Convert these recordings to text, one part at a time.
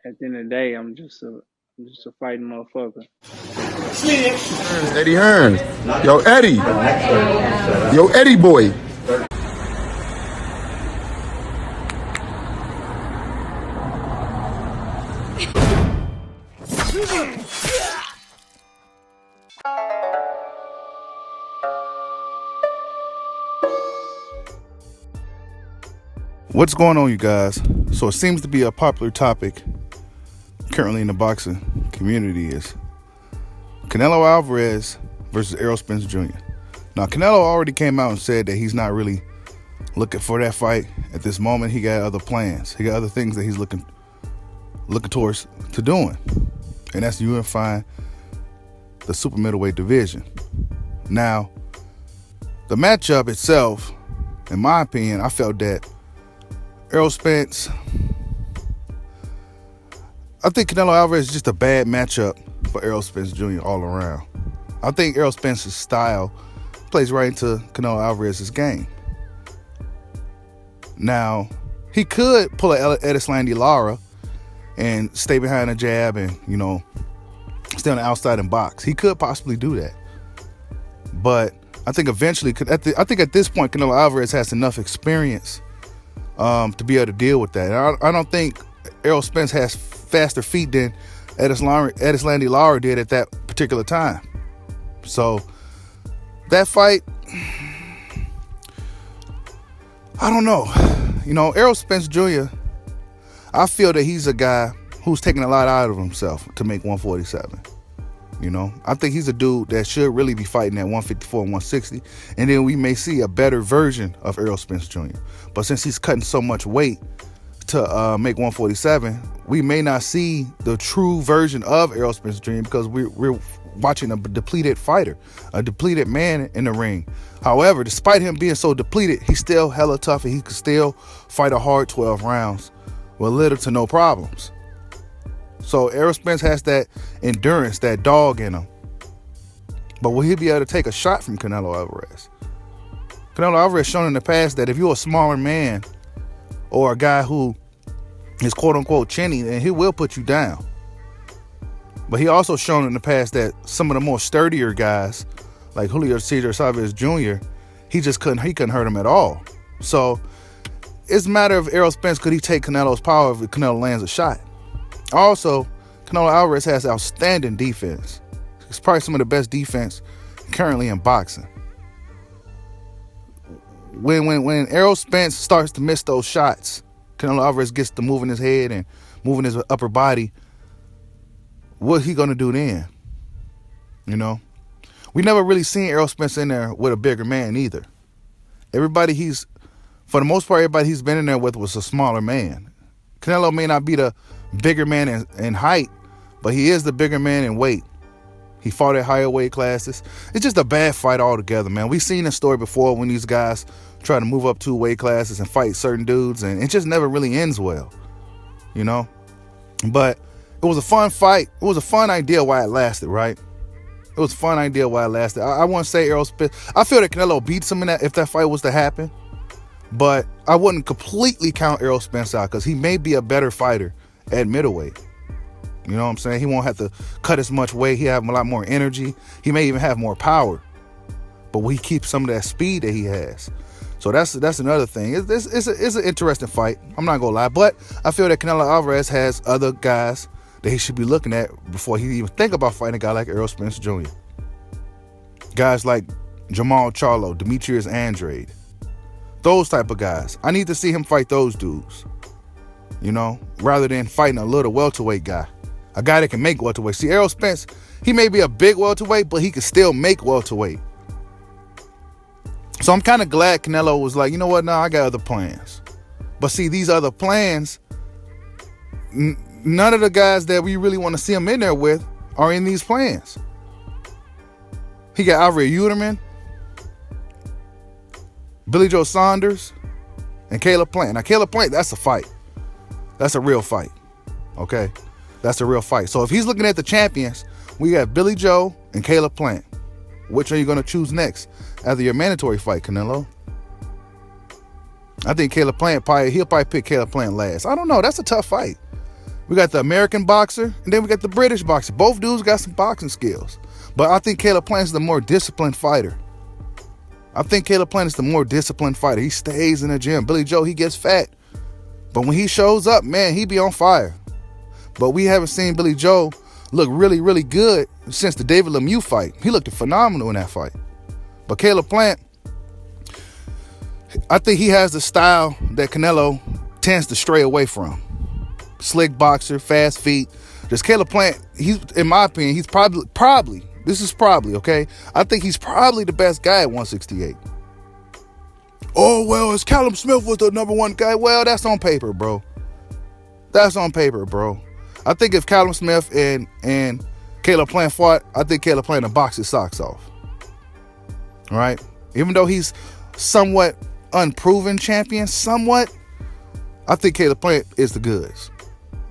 at the end of the day, I'm just a fighting motherfucker. Eddie Hearn. Yo, Eddie. Yo, Eddie boy. What's going on, you guys? So it seems to be a popular topic currently in the boxing community is Canelo Alvarez versus Errol Spence Jr. Now, Canelo already came out and said that he's not really looking for that fight at this moment. He got other plans. He got other things that he's looking towards to doing, and that's unifying the super middleweight division. Now, the matchup itself, in my opinion, I felt that Errol Spence, I think Canelo Alvarez is just a bad matchup for Errol Spence Jr. all around. I think Errol Spence's style plays right into Canelo Alvarez's game. Now, he could pull a Erislandy Lara and stay behind a jab and, stay on the outside and box. He could possibly do that. But I think eventually, I think at this point, Canelo Alvarez has enough experience to be able to deal with that. I don't think Errol Spence has faster feet than Erislandy Lara did at that particular time. So that fight, I don't know. Errol Spence Jr., I feel that he's a guy who's taking a lot out of himself to make 147. I think he's a dude that should really be fighting at 154 and 160, and then we may see a better version of Errol Spence Jr. But since he's cutting so much weight to make 147, we may not see the true version of Errol Spence Jr. because we're watching a depleted fighter, a depleted man in the ring. However, despite him being so depleted, he's still hella tough, and he can still fight a hard 12 rounds with little to no problems. So Errol Spence has that endurance, that dog in him. But will he be able to take a shot from Canelo Alvarez? Canelo Alvarez shown in the past that if you're a smaller man or a guy who is quote-unquote chinny, then he will put you down. But he also shown in the past that some of the more sturdier guys, like Julio Cesar Chavez Jr., he couldn't hurt him at all. So it's a matter of Errol Spence, could he take Canelo's power if Canelo lands a shot? Also, Canelo Alvarez has outstanding defense. It's probably some of the best defense currently in boxing. When Errol Spence starts to miss those shots, Canelo Alvarez gets to moving his head and moving his upper body, what's he going to do then? We never really seen Errol Spence in there with a bigger man either. For the most part, everybody he's been in there with was a smaller man. Canelo may not be the bigger man in height, but he is the bigger man in weight. He fought at higher weight classes. It's just a bad fight altogether, man. We've seen this story before when these guys try to move up 2 weight classes and fight certain dudes, and it just never really ends well, But it was a fun fight. It was a fun idea why it lasted, right? It was a fun idea why it lasted. I wouldn't say Errol Spence. I feel that Canelo beats him in that if that fight was to happen, but I wouldn't completely count Errol Spence out because he may be a better fighter at middleweight. You know what I'm saying? He won't have to cut as much weight. He'll have a lot more energy. He may even have more power. But will he keep some of that speed that he has? So that's another thing. It's an interesting fight. I'm not going to lie. But I feel that Canelo Alvarez has other guys that he should be looking at before he even think about fighting a guy like Errol Spence Jr. Guys like Jamal Charlo, Demetrius Andrade. Those type of guys. I need to see him fight those dudes. Rather than fighting a little welterweight guy. A guy that can make welterweight. See, Errol Spence, he may be a big welterweight, but he can still make welterweight. So I'm kind of glad Canelo was like, you know what, I got other plans. But see, these other plans, none of the guys that we really want to see him in there with are in these plans. He got Alvarez Uterman, Billy Joe Saunders, and Caleb Plant. Now, Caleb Plant, that's a fight. That's a real fight. Okay? That's a real fight. So if he's looking at the champions, we got Billy Joe and Caleb Plant. Which are you going to choose next after your mandatory fight, Canelo? I think Caleb Plant, he'll probably pick Caleb Plant last. I don't know. That's a tough fight. We got the American boxer, and then we got the British boxer. Both dudes got some boxing skills. But I think Caleb Plant is the more disciplined fighter. He stays in the gym. Billy Joe, he gets fat. But when he shows up, man, he be on fire. But we haven't seen Billy Joe look really, really good since the David Lemieux fight. He looked phenomenal in that fight. But Caleb Plant, I think he has the style that Canelo tends to stray away from. Slick boxer, fast feet. Just Caleb Plant, he's, in my opinion, he's probably, this is probably, okay? I think he's probably the best guy at 168. Oh, well, as Callum Smith was the number one guy. Well, that's on paper, bro. I think if Callum Smith and Caleb Plant fought, I think Caleb Plant would box his socks off. All right? Even though he's somewhat unproven champion, I think Caleb Plant is the goods.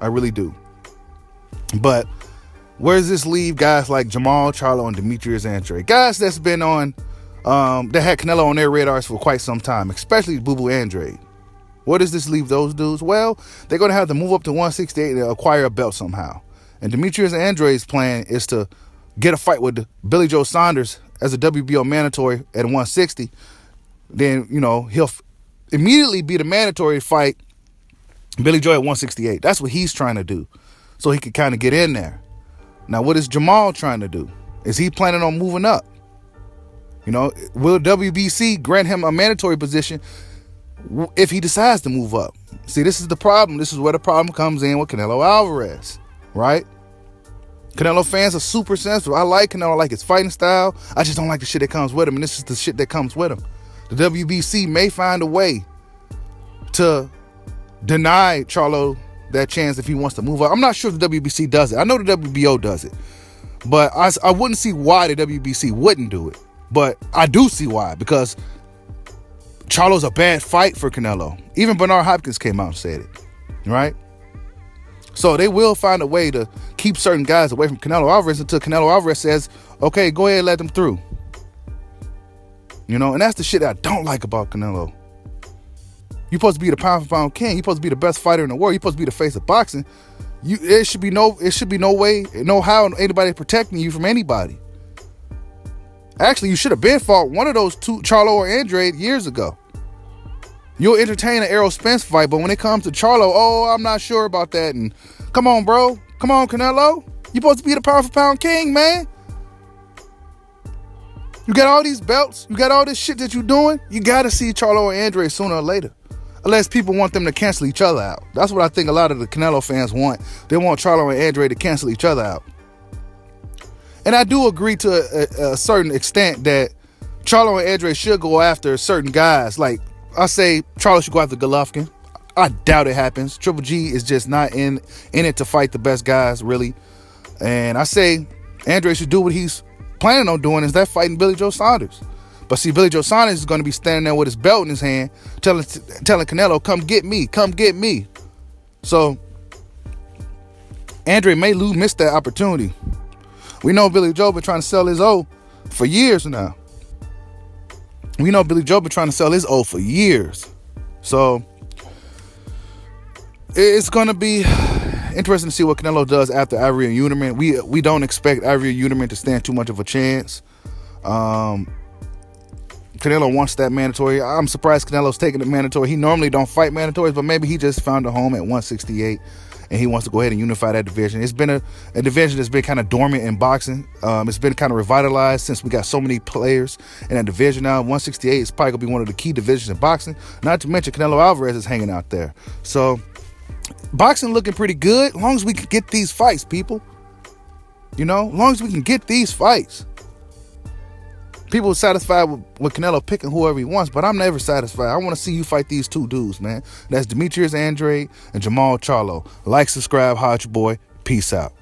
I really do. But where does this leave guys like Jamal Charlo and Demetrius Andrade? Guys that's been on, that had Canelo on their radars for quite some time, especially Boo Boo Andrade. Where does this leave those dudes? Well, they're going to have to move up to 168 and acquire a belt somehow. And Demetrius Andrade's plan is to get a fight with Billy Joe Saunders as a WBO mandatory at 160. Then, he'll immediately be the mandatory fight Billy Joe at 168. That's what he's trying to do, so he can kind of get in there. Now, what is Jamal trying to do? Is he planning on moving up? Will WBC grant him a mandatory position if he decides to move up? See, this is the problem. This is where the problem comes in with Canelo Alvarez, right? Canelo fans are super sensitive. I like Canelo, I like his fighting style. I just don't like the shit that comes with him, and this is the shit that comes with him. The WBC may find a way to deny Charlo that chance if he wants to move up. I'm not sure if the WBC does it. I know the WBO does it, but I wouldn't see why the WBC wouldn't do it. But I do see why, because Charlo's a bad fight for Canelo. Even Bernard Hopkins came out and said it, right? So they will find a way to keep certain guys away from Canelo Alvarez until Canelo Alvarez says, okay, go ahead and let them through. And that's the shit that I don't like about Canelo. You're supposed to be the pound for pound king. You're supposed to be the best fighter in the world. You're supposed to be the face of boxing. It should be no way, no how anybody protecting you from anybody. Actually, you should have been fought one of those two, Charlo or Andrade, years ago. You'll entertain an Errol Spence fight, but when it comes to Charlo, I'm not sure about that. And come on, bro. Come on, Canelo. You're supposed to be the pound for pound king, man. You got all these belts. You got all this shit that you're doing. You got to see Charlo or Andrade sooner or later. Unless people want them to cancel each other out. That's what I think a lot of the Canelo fans want. They want Charlo and Andrade to cancel each other out. And I do agree to a certain extent that Charlo and Andrade should go after certain guys. Like, I say Charlo should go after Golovkin. I doubt it happens. Triple G is just not in it to fight the best guys, really. And I say Andrade should do what he's planning on doing, is that fighting Billy Joe Saunders. But see, Billy Joe Saunders is going to be standing there with his belt in his hand, telling Canelo, come get me. So Andrade may miss that opportunity. We know Billy Joe been trying to sell his O for years now. So it's going to be interesting to see what Canelo does after Ivory and Uterman. We don't expect Ivory and Uterman to stand too much of a chance. Canelo wants that mandatory. I'm surprised Canelo's taking the mandatory. He normally don't fight mandatories, but maybe he just found a home at 168 and he wants to go ahead and unify that division. It's been a division that's been kind of dormant in boxing. It's been kind of revitalized since we got so many players in that division now. 168 is probably going to be one of the key divisions in boxing. Not to mention Canelo Alvarez is hanging out there. So boxing looking pretty good as long as we can get these fights, people. As long as we can get these fights. People are satisfied with Canelo picking whoever he wants, but I'm never satisfied. I want to see you fight these two dudes, man. That's Demetrius Andrade and Jamal Charlo. Like, subscribe, holla at your boy. Peace out.